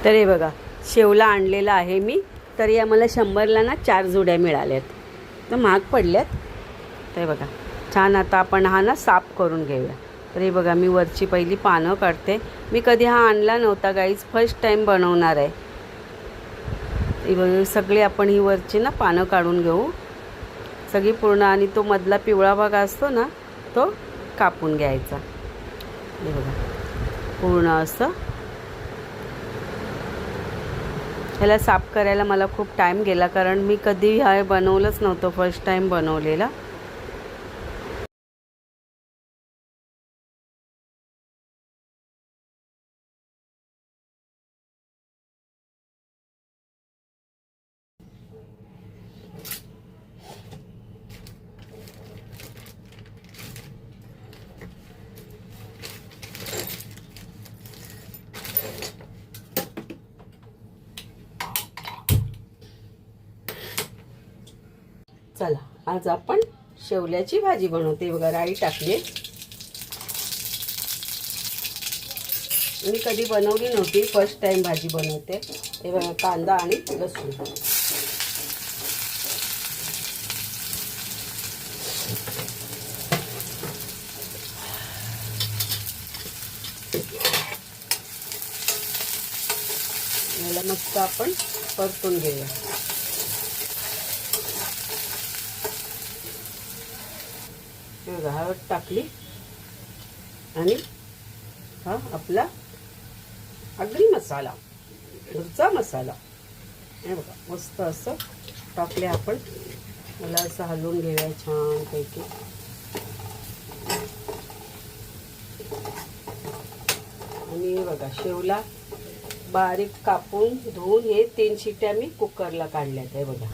तर हे बघा, शेवला आणलेला आहे मी. तरी आम्हाला 100ला ना 4 जोड्या मिळाल्यात. तर महाग पडल्यात. तर हे बघा छान. आता आपण हा ना साफ करून घेऊया. तर हे बघा, मी वरची पहिली पानं काढते. मी कधी हा आणला नव्हता गाईज, फर्स्ट टाईम बनवणार आहे. हे बघा, सगळे आपण ही वरची ना पानं काढून घेऊ सगळी पूर्ण. आणि तो मधला पिवळा भाग असतो ना, तो कापून घ्यायचा. हे बघा पूर्ण असं. ह्याला साफ करायला मला खूप टाईम गेला, कारण मी कधी हा बनवलंच नव्हतं, फर्स्ट टाईम बनवलेला. चला, आज आपण शेवल्याची भाजी बनवते. बघा, राई टाकली. मी कधी बनवली नव्हती, फर्स्ट टाइम भाजी बनवते. हे बघा, कांदा आणि लसूण. याला मस्त आपण परतून घेऊया. हळद टाकली आणि हा आपला आगरी मसाला, घरचा मसाला. हे बघा, मस्त असं टाकले आपण. मला असं हलवून घेऊया छान पैकी. आणि हे बघा, शेवला बारीक कापून धुवून हे 3 शिट्ट्या मी कुकरला काढल्यात. हे बघा,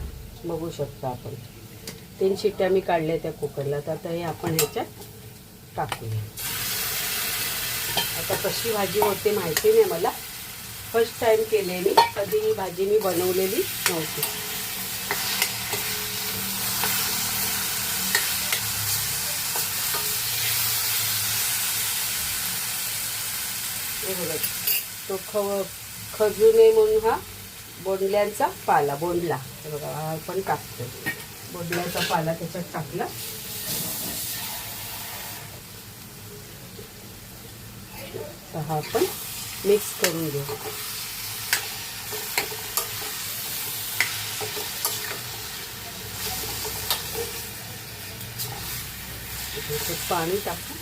बघू शकता आपण 3 शिट्ट्या मी काढल्या त्या कुकरला. तर आता हे आपण ह्याच्यात टाकूया. आता कशी भाजी होते माहिती नाही मला, फर्स्ट टाइम केलेली. कधी ही भाजी मी बनवलेली नव्हती. हे बघा, तो खजू नये म्हणून हा बोंडल्यांचा पाला, बोंडला. हे बघा, हा आपण टाकतो. बोंडल्याचा पाला त्याच्यात टाकला. हा आपण मिक्स करून घेऊ. पाणी टाकू.